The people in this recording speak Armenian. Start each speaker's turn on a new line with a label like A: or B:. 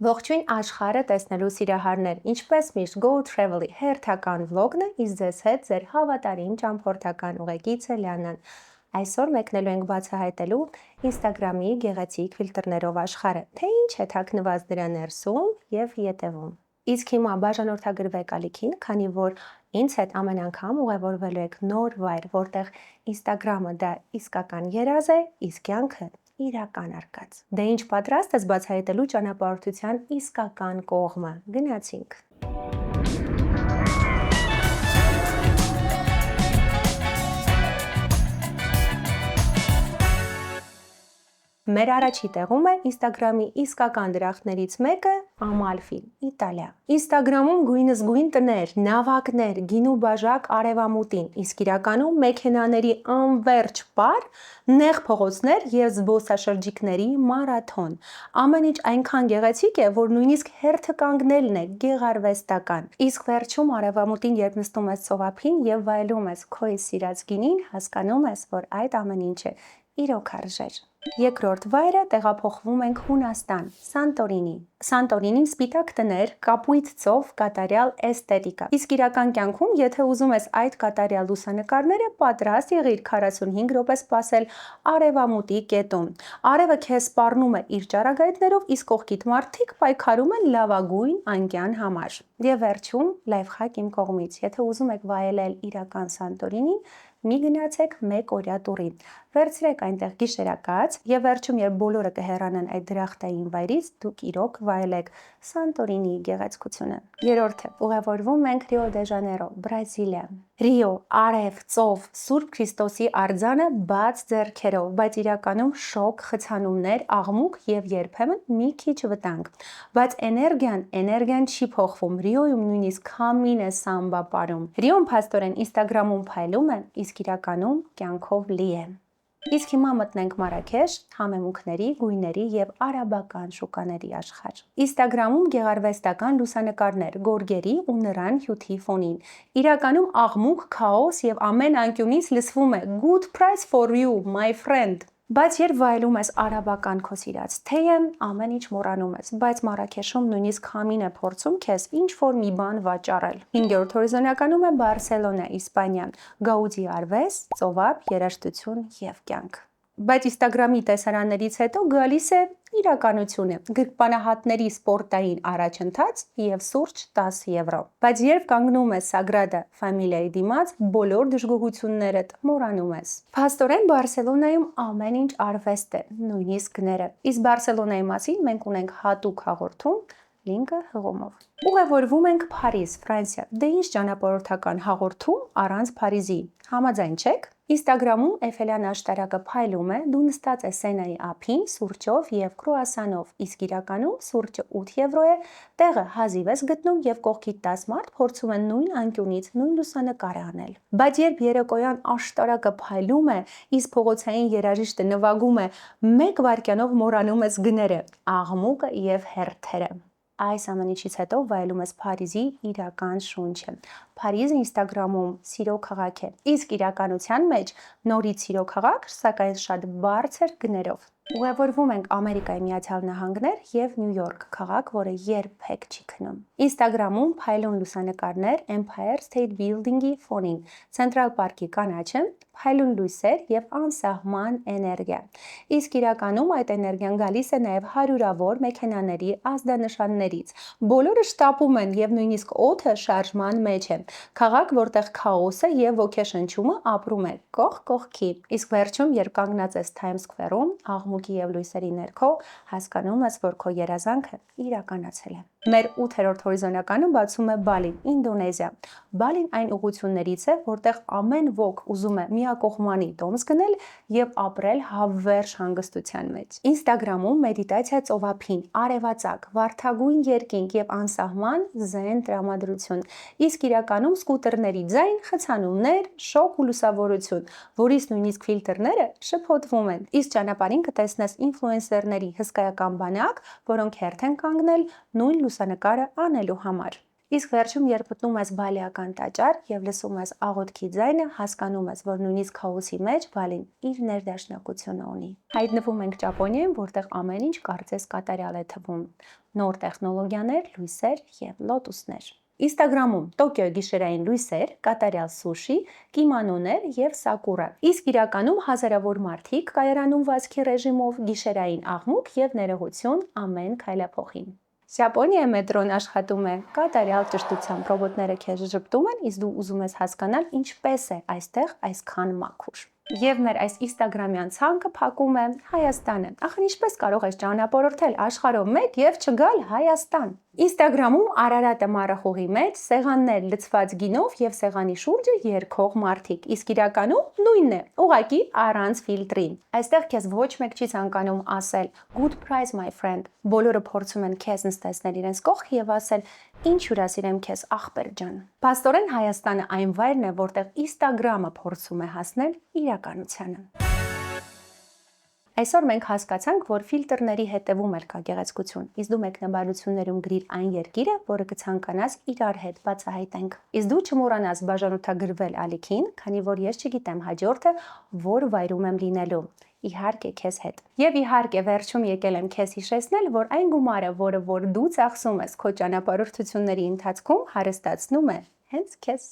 A: Ողջույն աշխարհը տեսնելու սիրահարներ, ինչպես միշտ Go Travel-ի հերթական վլոգն է, իսկ ձեզ հետ ձեր հավատարիմ ճամփորդական ուղեկիցը Լիանան։ Այսօր մեկնելու ենք բացահայտելու Instagram-ի գեղեցիկ ֆիլտրներով աշխարհը, թե ինչ է թաքնված դրա ներսում եւ ետևում։ Իսկ հիմա բաժանորդագրվեք ալիքին, քանի որ ինձ հետ ամեն անգամ ուղևորվելու եք նոր վայր, որտեղ Instagram-ը դա իսկական երազ է, իսկ կյանքը իրական արկած։ Դե ինչ պատրաստ ես բացահայտելու ճանապարհորդության իսկական կողմը։ Գնացինք։ Մեր առաջի տեղում է Instagram-ի իսկական դրախտներից մեկը Ամալֆի, Իտալիա։ Instagram-ում գույնզգույն տներ, նավակներ, գինու բաժակ արևամուտին, իսկ իրականում մեքենաների անվերջ պար, նեղ փողոցներ եւ զբոսաշրջիկների մարաթոն։ Ամեն ինչ այնքան գեղեցիկ է, որ նույնիսկ հերթը կանգնելն է գեղարվեստական։ Իսկ վերջում արևամուտին, երբ նստում ես ծովափին եւ վայելում ես քո սիրած գինին, հասկանում ես, որ այդ ամեն ինչը իրոք արժեր։ Երկրորդ վայրը տեղափոխվում ենք Հունաստան, Սանտորինի։ Սանտորինին սպիտակ տներ, կապույտ ծով, կատարյալ էսթետիկա։ Իսկ իրական կյանքում, եթե ուզում ես այդ կատարյալ լուսանկարները, պատրաստ եղիր 45 րոպե սպասել արևամուտի կետում։ Արևը քեզ սպառնում է իր ճառագայթներով, իսկ կողքիդ մարդիկ պայքարում են լավագույն անկյան համար։ Եվ վերջում լայֆխակ իմ կողմից, եթե ուզում եք վայելել իրական Սանտորինին, մի գնացեք մեկ օրյա տուրի, վերցրեք այնտեղ գիշերակաց եւ վերջում երբ բոլորը կհեռանան այդ դրախտային վայրից, դուք իրոք վայելեք Սանտորինիի գեղեցկությունը։ Երրորդը ուղևորվում ենք Ռիո դե Ժանեյրո, Բրազիլիա։ Ռիո, արև, ծով, Սուրբ Քրիստոսի արձանը բաց ձեռքերով, բայց իրականում շոկ, խցանումներ, աղմուկ եւ երբեմն մի քիչ վտանգ։ Բայց էներգիան չի փոխվում։ Ռիոյում նույնիսկ քամին է սամբա ապարում։ Ռիոն փաստորեն Instagram-ում փայլում է, իսկ իրականում կյանքով լի է։ Իսկ հիմա մտնենք Մարաքեշ, համեմունքների, գույների եւ արաբական շուկաների աշխարհ։ Instagram-ում գեղարվեստական լուսանկարներ, գորգերի ու նրան հյութի ֆոնին։ Իրականում աղմուկ, քաոս եւ ամեն անկյունից լսվում է Good price for you, my friend։ Բայց երբ վայելում ես արաբական քո սիրած թեյը, ամեն ինչ մոռանում ես, բայց Մարաքեշում նույնիսկ քամին է փորձում քեզ ինչ-որ մի բան վաճառել։ 5-րդ հորիզոնականում է Բարսելոնա, Իսպանիա, Գաուդի արվեստ, ծովափ, երաժշտություն եւ կյանք։ Բայց Instagram-ի տեսարաններից հետո գալիս է իրականությունը, գրպանահատների սպորտային առաջընթաց եւ սուրճ 10 եվրո։ Բայց երբ կանգնում ես Sagrada Familia-ի դիմաց, բոլոր դժգոհություններդ մոռանում ես։ Փաստորեն Բարսելոնայում ամեն ինչ արվեստ է, նույնիսկ գները։ Իսկ Բարսելոնայի մասին մենք ունենք հատուկ հաղորդում, լինկը հղումով։ Ուղևորվում ենք Փարիզ, Ֆրանսիա։ Դե ինչ ճանապարհորդական հաղորդում առանց Փարիզի։ Համաձայն չեք։ Instagram-ում Էֆելյան աշտարակը փայլում է, դու նստած ես Սենայի ափին, սուրճով եւ կրուասանով, իսկ իրականում սուրճը 8 եվրո է, տեղը հազիվ ես գտնում եւ կողքիդ 10 մարդ փորձում են նույն անկյունից նույն լուսանկարը անել։ Բայց երբ երեկոյան աշտարակը փայլում է, իսկ փողոցային երաժիշտը նվագում է, 1 վայրկյանով մոռանում ես գները, աղմուկը եւ հերթերը։ Այս ամեն ինչից հետո վայելում ես Փարիզի իրական շունչը։ Փարիզը Instagram-ում սիրո քաղաք է, իսկ իրականության մեջ նորից սիրո քաղաք, սակայն շատ բարձր գներով։ Ուղևորվում ենք Ամերիկայի Միացյալ Նահանգներ եւ Նյու Յորք, քաղաք, որը երբեք չի քնում։ Instagram-ում փայլուն լուսանկարներ Empire State Building-ի ֆոնին, Central Park-ի կանաչը, փայլուն լույսեր եւ անսահման էներգիա։ Իսկ իրականում այդ էներգիան գալիս է նաեւ հարյուրավոր մեքենաների ազդանշաններից։ Բոլորը շտապում են եւ նույնիսկ օդը շարժման մեջ է։ Քաղաք, որտեղ քաոսը եւ ոգեշնչումը ապրում է կողք կողքի։ Իսկ վերջում, երբ կանգնած ես Times Square-ում, աղմուկի եւ լույսերի ներքո, հասկանում ես, որ քո երազանքը իրականացել է։ Մեր 8-րդ հորիզոնականում բացում է Բալին, Ինդոնեզիա։ Բալին այն ուղղություններից է, որտեղ ամեն ոք ուզում է միակողմանի տոմս գնել եւ ապրել հավերժ հանգստության մեջ։ Instagram-ում մեդիտացիա ծովափին, արևածագ, վարդագույն երկինք եւ անսահման զեն տրամադրություն։ Իսկ իրականում սկուտերների ձայն, խցանումներ, շոկ ու լուսավորություն, որից նույնիսկ ֆիլտրները շփոթվում են։ Իսկ ճանապարհին կտեսնես ինֆլուենսերների հսկայական բանակ, որոնք հերթ են կանգնել նույն լուսանկարը անելու համար։ Իսկ վերջում, երբ մտնում ես բալիական տաճար եւ լսում ես աղոթքի ձայնը, հասկանում ես, որ նույնիսկ քաոսի մեջ բալին իր ներդաշնակությունը ունի։ Հայտնվում ենք Ճապոնիայում, որտեղ ամեն ինչ կարծես կատարյալ է թվում։ Նոր տեխնոլոգիաներ, լույսեր եւ լոտուսներ։ Instagram-ում Տոկիոյի գիշերային լույսեր, կատարյալ սուշի, կիմոնոներ եւ սակուրա։ Իսկ իրականում հազարավոր մարդիկ կայարանում վազքի ռեժիմով, գիշերային աղմուկ եւ ներողություն ամեն քայլափոխին։ Ճապոնիայի մետրոն աշխատում է կատարյալ ճշտությամբ, ռոբոտները քեզ ժպտում են, իսկ դու ուզում ես հասկանալ ինչպես է այստեղ այսքան մաքուր։ Եվ մեր այս Instagram-յան ցանկը փակում է Հայաստանը։ Ախր ինչպես կարող ես ճանապարհորդել աշխարհով մեկ եւ չգալ Հայաստան։ Instagram-ում Արարատը մառախուղի մեջ սեղաններ լցված գինով եւ սեղանի շուրջը երգող մարդիկ, իսկ իրականում նույնն է, ուղղակի առանց ֆիլտրի։ Այստեղ քեզ ոչ մեկ չի ցանկանում ասել good price my friend։ Բոլորը փորձում են քեզ նստեցնել իրենց կողք եւ ասել ինչ հյուրասիրեմ քեզ ախպեր ջան։ Փաստորեն Հայաստանը այն վայրն է, որտեղ Instagram-ը փորձում է հասնել իրականությանը։ Այսօր մենք հասկացանք, որ ֆիլտրների հետևում էլ կա գեղեցկություն, իսկ դու մեկնաբանություններում գրիր այն երկիրը, որը կցանկանաս իրար հետ բացահայտենք։ Իսկ դու չմոռանաս բաժանորդագրվել ալիքին, քանի որ ես չգիտեմ հաջորդը որ վայրում եմ լինելու։ Իհարկե քեզ հետ։ Եվ իհարկե վերջում եկել եմ քեզ հիշեցնել, որ այն գումարը, որ դու ծախսում ես քո ճանապարհորդությունների ընթացքում, հարստացնում է հենց քեզ։